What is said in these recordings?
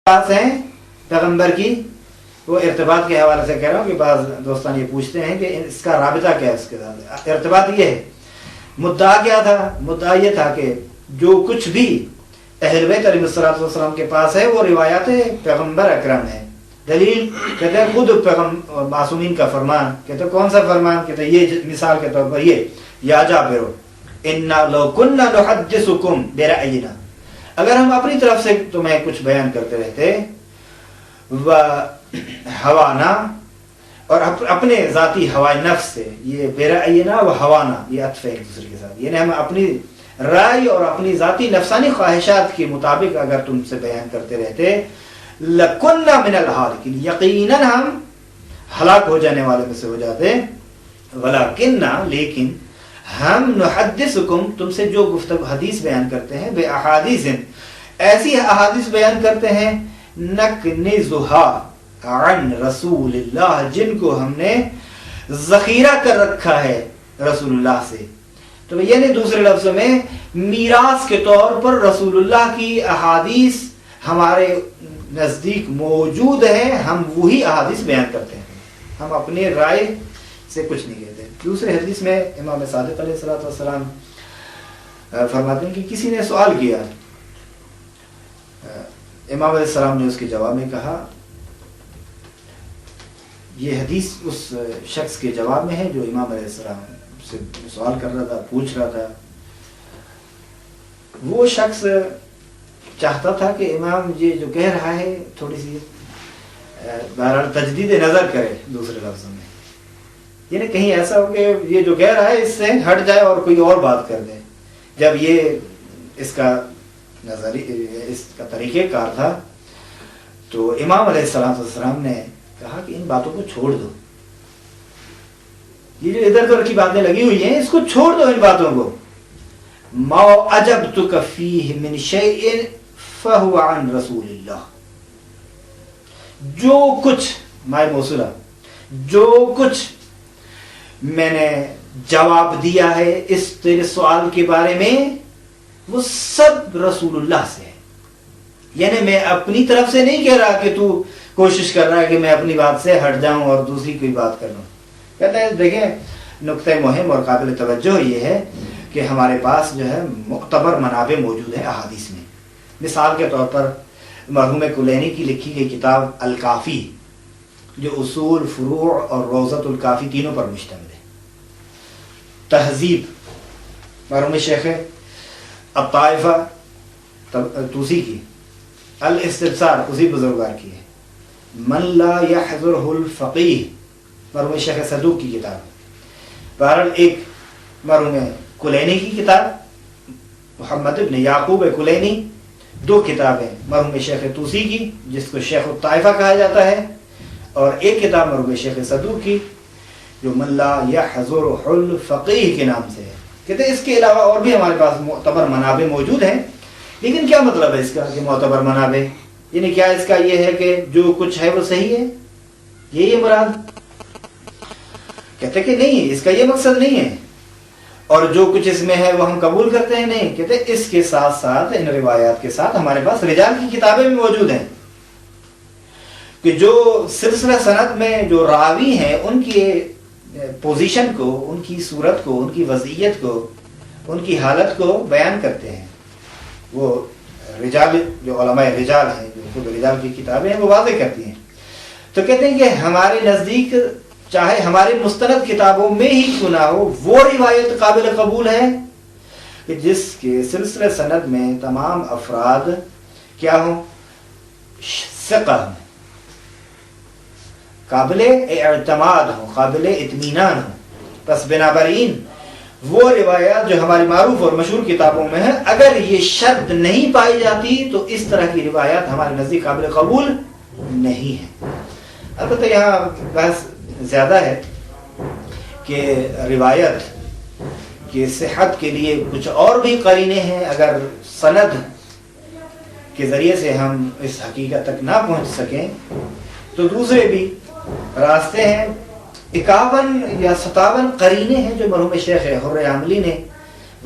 پاس ہیں پیغمبر کی، وہ ارتباط کے حوالے سے کہہ رہا ہوں کہ بعض دوستان یہ پوچھتے ہیں کہ اس کا رابطہ کیا ہے اس کے ساتھ۔ ارتباط یہ ہے، مدعا کیا تھا؟ مدعا یہ تھا کہ جو کچھ بھی اہل بیت علیہ السلام کے پاس ہے وہ روایات پیغمبر اکرم ہے۔ دلیل کہتے ہیں خود معصومین کا فرمان، کہتے ہیں کون سا فرمان؟ کہتے ہیں یہ مثال کے طور پر یہ، یا جابر انا لو کنا نحدثکم برأینا، اگر ہم اپنی طرف سے تمہیں کچھ بیان کرتے رہتے، و ہوانا، اور اپنے ذاتی ہوائے نفس سے، یہ برأینا و ہوانا یہ عطف ہے ایک دوسرے کے ساتھ، یعنی ہم اپنی رائے اور اپنی ذاتی نفسانی خواہشات کے مطابق اگر تم سے بیان کرتے رہتے، لَكُنَّا مِنَ الْحَالِكِينَ، یقیناً ہم ہلاک ہو جانے والے میں سے ہو جاتے، وَلَكِنَّا، لیکن ہم نحدثکم، تم سے جو گفتگو حدیث بیان کرتے ہیں، بے احادیث، ایسی احادیث بیان کرتے ہیں، نَكْنِزُهَا عَنْ رسول اللہ، جن کو ہم نے ذخیرہ کر رکھا ہے رسول اللہ سے۔ تو یعنی دوسرے لفظوں میں میراث کے طور پر رسول اللہ کی احادیث ہمارے نزدیک موجود ہیں، ہم وہی احادیث بیان کرتے ہیں، ہم اپنی رائے سے کچھ نہیں کہتے۔ دوسرے حدیث میں امام صادق علیہ السلام فرماتے ہیں کہ کسی نے سوال کیا، امام علیہ السلام نے اس کے جواب میں کہا، یہ حدیث اس شخص کے جواب میں ہے جو امام علیہ السلام سے سوال کر رہا تھا، پوچھ رہا تھا۔ وہ شخص چاہتا تھا کہ امام یہ جو کہہ رہا ہے تھوڑی سی بہرحال تجدید نظر کرے، دوسرے لفظوں میں یعنی کہیں ایسا ہو کہ یہ جو کہہ رہا ہے اس سے ہٹ جائے اور کوئی اور بات کر دے۔ جب یہ اس کا اس کا طریقہ کار تھا تو امام علیہ السلام نے کہا کہ ان باتوں کو چھوڑ دو، یہ جو ادھر ادھر کی باتیں لگی ہوئی ہیں اس کو چھوڑ دو، ان باتوں کو۔ ما عجبتک فیہ من شیء فہو عن رسول اللہ، جو کچھ مائے موصولہ، جو کچھ میں نے جواب دیا ہے اس تیرے سوال کے بارے میں وہ سب رسول اللہ سے ہے، یعنی میں اپنی طرف سے نہیں کہہ رہا کہ تو کوشش کر رہا ہے کہ میں اپنی بات سے ہٹ جاؤں اور دوسری کوئی بات کر لوں۔ کہتے ہیں دیکھیں نقطہ مہم اور قابل توجہ یہ ہے کہ ہمارے پاس جو ہے معتبر منابع موجود ہیں احادیث میں۔ مثال کے طور پر مرحوم کلینی کی لکھی گئی کتاب الکافی، جو اصول، فروع اور روضۃ الکافی تینوں پر مشتمل ہے۔ تہذیب مرحوم شیخ الطائفہ توسی کی، الاستبصار اسی بزرگوار کی ہے، من لا يحضره الفقیہ مرحوم شیخ صدوق کی کتاب، بہرحال ایک مرحوم کلینی کی کتاب محمد ابن یعقوب کلینی، دو کتابیں مرحوم شیخ توسی کی جس کو شیخ الطائفہ کہا جاتا ہے، اور ایک کتاب مرحوم شیخ صدوق کی جو من لا يحضره الفقیہ کے نام سے ہے۔ کہتے ہیں اس کے علاوہ اور بھی ہمارے پاس معتبر منابع موجود ہیں، لیکن کیا مطلب ہے اس کا کہ معتبر منابع؟ یعنی کیا اس کا یہ ہے کہ جو کچھ ہے وہ صحیح ہے، یہ مراد؟ کہتے کہ نہیں، اس کا یہ مقصد نہیں ہے، اور جو کچھ اس میں ہے وہ ہم قبول کرتے ہیں، نہیں۔ کہتے اس کے ساتھ ساتھ ان روایات کے ساتھ ہمارے پاس رجال کی کتابیں بھی موجود ہیں کہ جو سلسلہ سند میں جو راوی ہیں ان کی پوزیشن کو، ان کی صورت کو، ان کی وضعیت کو، ان کی حالت کو بیان کرتے ہیں۔ وہ رجال جو علماء رجال ہیں، جو خود رجال کی کتابیں ہیں، وہ واضح کرتی ہیں۔ تو کہتے ہیں کہ ہمارے نزدیک چاہے ہمارے مستند کتابوں میں ہی کیوں نہ ہو، وہ روایت قابل قبول ہے کہ جس کے سلسلہ سند میں تمام افراد کیا ہوں؟ ثقہ ہوں، قابل اعتماد ہوں، قابل اطمینان ہوں۔ بس بنابراین وہ روایات جو ہماری معروف اور مشہور کتابوں میں ہیں، اگر یہ شرط نہیں پائی جاتی تو اس طرح کی روایات ہمارے نزدیک قابل قبول نہیں ہے۔ البتہ یہاں بحث زیادہ ہے کہ روایت کی صحت کے لیے کچھ اور بھی قرینے ہیں، اگر سند کے ذریعے سے ہم اس حقیقت تک نہ پہنچ سکیں تو دوسرے بھی راستے ہیں۔ 51 یا 57 قرینے ہیں جو مرحوم شیخ حر عاملی نے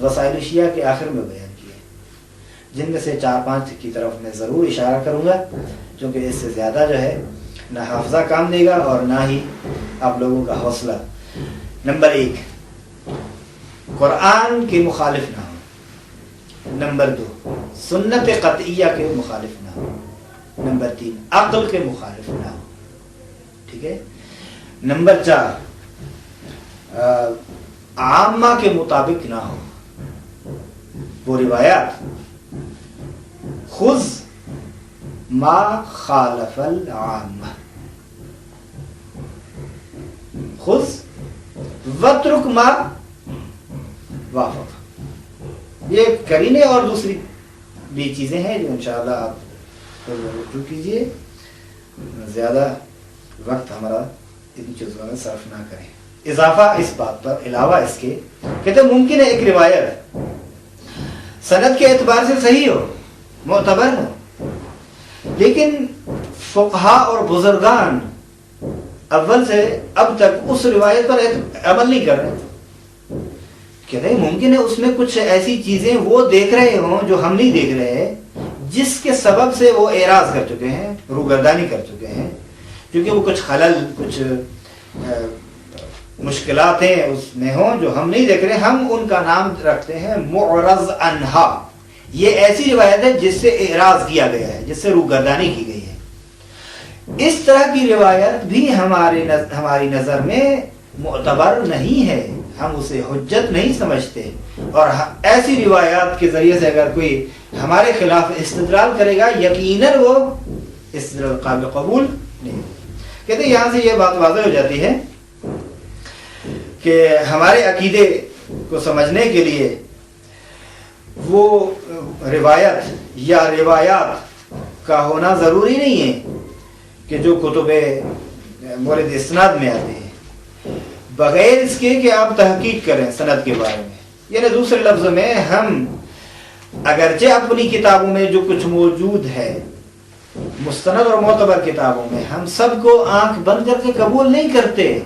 وسائل شیعہ کے آخر میں بیان کیے۔ جن میں سے 4-5 کی طرف میں ضرور اشارہ کروں گا، کیونکہ اس سے زیادہ جو ہے نہ حافظہ کام دے گا اور نہ ہی آپ لوگوں کا حوصلہ۔ نمبر 1، قرآن کے مخالف نہ ہو۔ نمبر 2، سنت قطعیہ کے مخالف نہ ہو۔ نمبر 3، عقل کے مخالف نہ ہو، ٹھیک ہے۔ نمبر 4، عامہ کے مطابق نہ ہو۔ وہ روایات خذ ما خالف العامہ، خذ واترک ما وافق۔ یہ کرینے اور دوسری بھی چیزیں ہیں جو انشاءاللہ آپ رجوع کیجئے، زیادہ وقت ہمارا ان چیزوں میں صرف نہ کریں۔ اضافہ اس بات پر، علاوہ اس کے، کہتے ممکن ہے ایک روایت سند کے اعتبار سے صحیح ہو، معتبر ہو، لیکن فقہا اور بزرگان اول سے اب تک اس روایت پر عمل نہیں کر رہے۔ کہتے ہیں ممکن ہے اس میں کچھ ایسی چیزیں وہ دیکھ رہے ہوں جو ہم نہیں دیکھ رہے ہیں، جس کے سبب سے وہ اعراض کر چکے ہیں، روگردانی کر چکے ہیں، کیونکہ وہ کچھ خلل، کچھ مشکلات ہیں اس میں ہوں جو ہم نہیں دیکھ رہے، ہم ان کا نام رکھتے ہیں معرض عنہا۔ یہ ایسی روایت ہے جس سے اعراض کیا گیا ہے، جس سے روگردانی کی گئی ہے۔ اس طرح کی روایت بھی ہماری نظر میں معتبر نہیں ہے، ہم اسے حجت نہیں سمجھتے، اور ایسی روایات کے ذریعے سے اگر کوئی ہمارے خلاف استدلال کرے گا یقیناً وہ استدلال قابل قبول نہیں۔ کہتے ہیں یہاں سے یہ بات واضح ہو جاتی ہے کہ ہمارے عقیدے کو سمجھنے کے لیے وہ روایت یا روایات کا ہونا ضروری نہیں ہے کہ جو کتب مورد اسناد میں آتے ہیں، بغیر اس کے کہ آپ تحقیق کریں سند کے بارے میں۔ یعنی دوسرے لفظ میں، ہم اگرچہ اپنی کتابوں میں جو کچھ موجود ہے مستند اور معتبر کتابوں میں، ہم سب کو آنکھ بند کر کے قبول نہیں کرتے۔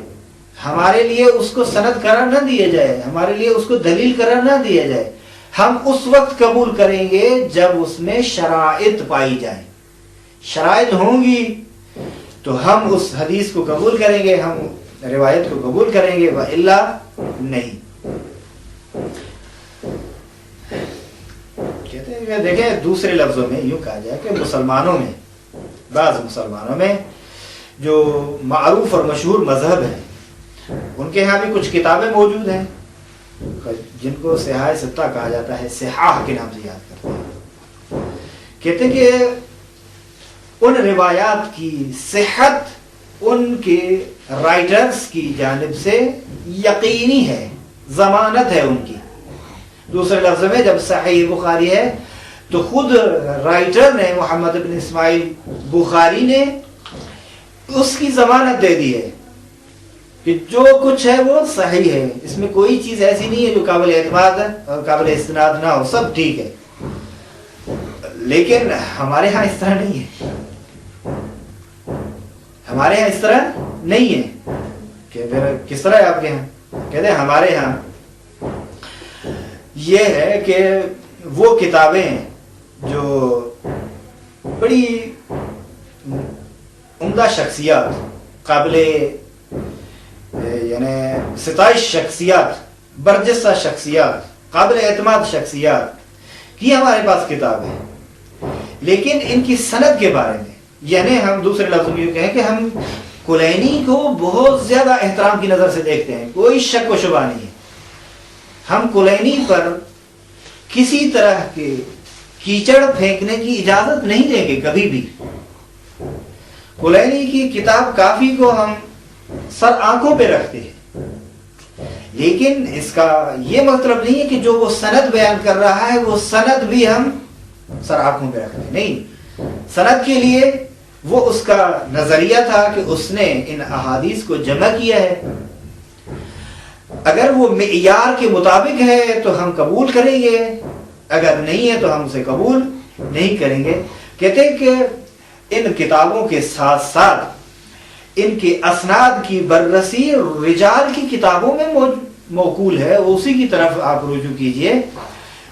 ہمارے لیے اس کو سند قرار نہ دیا جائے، ہمارے لیے اس کو دلیل قرار نہ دیا جائے۔ ہم اس وقت قبول کریں گے جب اس میں شرائط پائی جائیں۔ شرائط ہوں گی تو ہم اس حدیث کو قبول کریں گے، ہم روایت کو قبول کریں گے، وَإِلَّا نہیں۔ کہتے ہیں کہ دیکھیں دوسرے لفظوں میں یوں کہا جائے کہ مسلمانوں میں، بعض مسلمانوں میں جو معروف اور مشہور مذہب ہیں، ان کے ہاں بھی کچھ کتابیں موجود ہیں جن کو صحاح ستہ کہا جاتا ہے، صحاح کے نام سے یاد کرتے ہیں۔ کہتے ہیں کہ ان روایات کی صحت ان کے رائٹرز کی جانب سے یقینی ہے، ضمانت ہے ان کی۔ دوسرے لفظ میں جب صحیح بخاری ہے تو خود رائٹر نے، محمد بن اسماعیل بخاری نے اس کی ضمانت دے دی ہے کہ جو کچھ ہے وہ صحیح ہے، اس میں کوئی چیز ایسی نہیں ہے جو قابل اعتماد اور قابل استناد نہ ہو، سب ٹھیک ہے۔ لیکن ہمارے ہاں اس طرح نہیں ہے، ہمارے ہاں اس طرح نہیں ہے۔ کہ پھر کس طرح ہے آپ کے ہاں؟ کہتے ہیں ہمارے ہاں یہ ہے کہ وہ کتابیں جو بڑی عمدہ شخصیات، قابل یعنی ستائش شخصیات، برجستہ شخصیات، قابل اعتماد شخصیات کی ہمارے پاس کتاب ہے، لیکن ان کی سند کے بارے میں، یعنی ہم دوسرے لفظوں میں یہ کہیں کہ ہم کلینی کو بہت زیادہ احترام کی نظر سے دیکھتے ہیں، کوئی شک و شبہ نہیں ہے۔ ہم کلینی پر کسی طرح کے کیچڑ پھینکنے کی اجازت نہیں دیں گے کبھی بھی۔ کلینی کی کتاب کافی کو ہم سر آنکھوں پہ رکھتے ہیں، لیکن اس کا یہ مطلب نہیں ہے کہ جو وہ سند بیان کر رہا ہے وہ سند بھی ہم سر آنکھوں پہ رکھتے ہیں، نہیں۔ سند کے لیے وہ اس کا نظریہ تھا کہ اس نے ان احادیث کو جمع کیا ہے، اگر وہ معیار کے مطابق ہے تو ہم قبول کریں گے، اگر نہیں ہے تو ہم اسے قبول نہیں کریں گے۔ کہتے ہیں کہ ان کتابوں کے ساتھ ساتھ ان کے اسناد کی بررسی رجال کی کتابوں میں موقول ہے، اسی کی طرف آپ رجوع کیجئے۔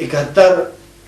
71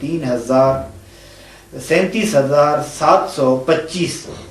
3,37,725।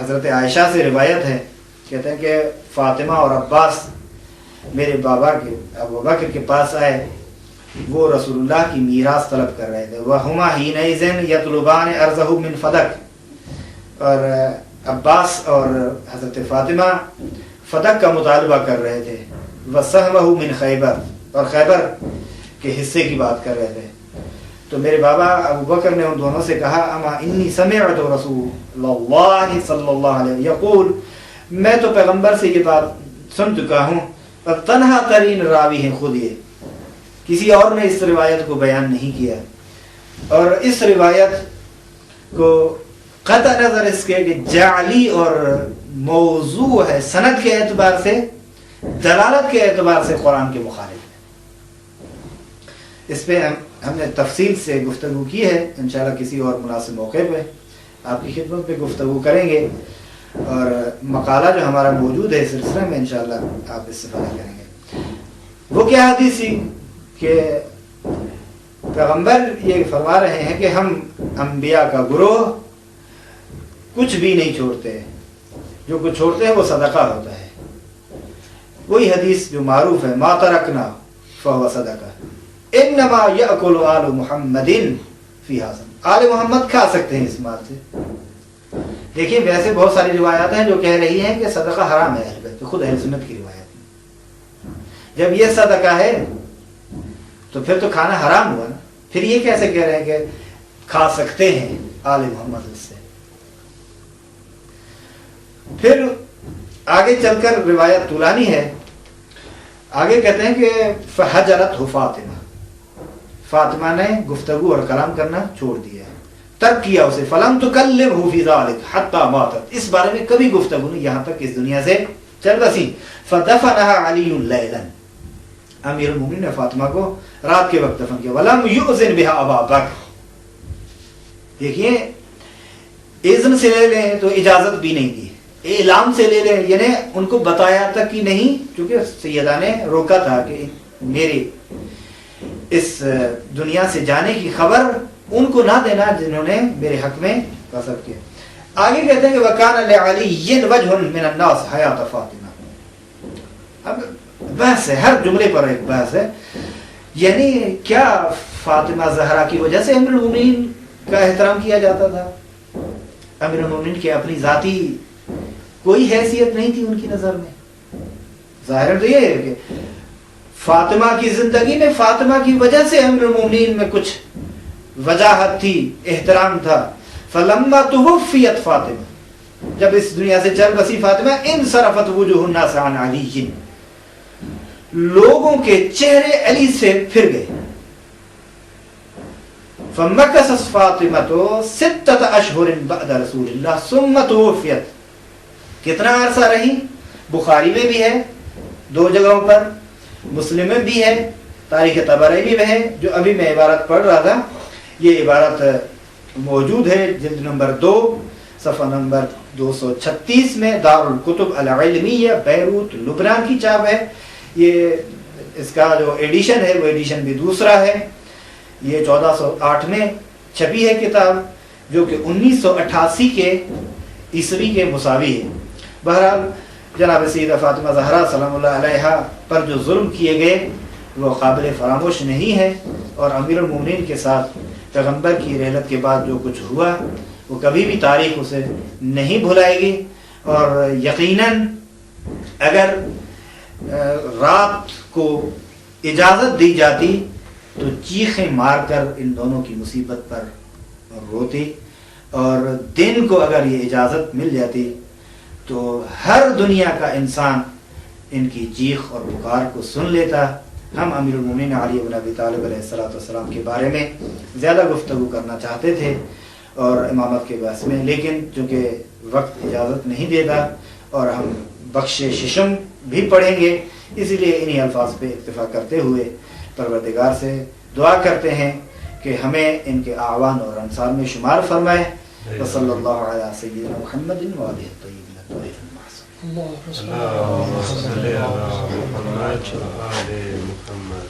حضرت عائشہ سے روایت ہے، کہتے ہیں کہ فاطمہ اور عباس میرے بابا کے ابو بکر کے پاس آئے، وہ رسول اللہ کی میراث طلب کر رہے تھے، وَهُمَا حِينَئِذٍ يَطْلُبَانِ أَرْضَهُ مِنْ فَدَكٍ، اور عباس اور حضرت فاطمہ فدق کا مطالبہ کر رہے تھے، وَسَهْمَهُ مِنْ خیبر، اور خیبر کے حصے کی بات کر رہے تھے۔ تو میرے بابا ابو بکر نے ان دونوں سے کہا، اما انی سمعت رسول اللہ صلی اللہ علیہ وسلم یقول، میں تو پیغمبر سے یہ بات سن چکا ہوں، اور تنہا ترین راوی ہیں خود یہ، کسی اور نے اس روایت کو بیان نہیں کیا، اور اس روایت کو قطع نظر اس کے کہ جعلی اور موضوع ہے، سند کے اعتبار سے، دلالت کے اعتبار سے قرآن کے مخالف ہے۔ اس پہ ہم نے تفصیل سے گفتگو کی ہے، انشاءاللہ کسی اور مناسب موقع پہ آپ کی خدمت پہ گفتگو کریں گے، اور مقالہ جو ہمارا موجود ہے اس سلسلے میں انشاءاللہ آپ استفادہ کریں گے۔ وہ کیا حدیث تھی کہ پیغمبر یہ فرما رہے ہیں کہ ہم انبیاء کا گروہ کچھ بھی نہیں چھوڑتے، جو کچھ چھوڑتے ہیں وہ صدقہ ہوتا ہے۔ وہی حدیث جو معروف ہے، ما ترکنا فہو صدقہ انما یأکل آل محمد فی ھذا، آل محمد کھا سکتے ہیں اس مال سے۔ دیکھیں ویسے بہت ساری روایات ہیں جو کہہ رہی ہیں کہ صدقہ حرام ہے، اہل بیت، خود اہل سنت کی روایت۔ جب یہ صدقہ ہے تو پھر تو کھانا حرام ہوا نا، پھر یہ کیسے کہہ رہے ہیں کہ کھا سکتے ہیں آل محمد اس سے؟ پھر آگے چل کر روایت طولانی ہے، آگے کہتے ہیں کہ فحجرت فاطمہ، فاطمہ نے گفتگو اور کلام کرنا چھوڑ دیا، ترک کیا اسے، فلم تکلمہ فی ذلک حتی ماتت، اس بارے میں کبھی گفتگو نہیں یہاں تک اس دنیا سے چل بسی۔ فدفنہا علی لیلا، امیر المومنین نے فاطمہ کو رات کے وقت دفن کیا، ولم یؤذن بہا ابا بکر۔ دیکھیے اذن سے لے لیں تو اجازت بھی نہیں دی، اعلام سے لے لیں یعنی ان کو بتایا تک کہ نہیں، کیونکہ سیدہ نے روکا تھا کہ میری اس دنیا سے جانے کی خبر ان کو نہ دینا جنہوں نے میرے حق میں قصب کیا۔ آگے کہتے ہیں کہ وَكَانَ لِعَلِيٍّ وَجْهٌ مِّنَ النَّاسِ حَيَاةَ فاطمہ۔ اب بحث ہے، ہر جملے پر ایک بحث ہے، یعنی کیا فاطمہ زہرا کی وجہ سے امیر المومنین کا احترام کیا جاتا تھا؟ امیر المومنین کی اپنی ذاتی کوئی حیثیت نہیں تھی ان کی نظر میں؟ ظاہر تو یہ ہے کہ فاطمہ کی زندگی میں فاطمہ کی وجہ سے امیر المومنین میں کچھ وجاہت تھی، احترام تھا۔ فلما توفیت فاطمہ، جب اس دنیا سے چل بسی فاطمہ، انصرفت وجوہ الناس عن علی، لوگوں کے چہرے علی سے پھر گئے۔ فمکثت فاطمہ 6 اشہر بعد رسول اللہ ثم توفیت، کتنا عرصہ رہی؟ بخاری میں بھی ہے 2 جگہوں پر، مسلم میں بھی ہے، تاریخ طبرانی میں ہے، جو ابھی میں عبارت پڑھ رہا تھا یہ عبارت موجود ہے جلد نمبر 2 صفحہ نمبر 236 میں، دار الکتب العلمیہ بیروت لبنان کی چاپ ہے۔ یہ اس کا جو ایڈیشن ہے وہ ایڈیشن بھی دوسرا ہے، یہ 1408 میں چھپی ہے کتاب، جو کہ 1988 کے عیسوی کے مساوی ہے۔ بہرحال جناب سیدہ فاطمہ زہرا سلام اللہ علیہا پر جو ظلم کیے گئے وہ قابل فراموش نہیں ہے، اور امیر المومنین کے ساتھ پیغمبر کی رحلت کے بعد جو کچھ ہوا وہ کبھی بھی تاریخ اسے نہیں بھلائے گی۔ اور یقیناً اگر رات کو اجازت دی جاتی تو چیخیں مار کر ان دونوں کی مصیبت پر روتی، اور دن کو اگر یہ اجازت مل جاتی تو ہر دنیا کا انسان ان کی چیخ اور پکار کو سن لیتا۔ ہم امیر المومنین علی بن ابی طالب علیہ السلام کے بارے میں زیادہ گفتگو کرنا چاہتے تھے اور امامت کے بحث میں، لیکن چونکہ وقت اجازت نہیں دیتا اور ہم بخش ششم بھی پڑھیں گے، اسی لیے انہی الفاظ پہ اکتفا کرتے ہوئے پروردگار سے دعا کرتے ہیں کہ ہمیں ان کے اعوان اور انصار میں شمار فرمائے۔ وصلی اللہ علی سیدنا محمد وآلہ الطیبین الطاہرین المعصومین۔ اللهم صل على محمد وآل محمد۔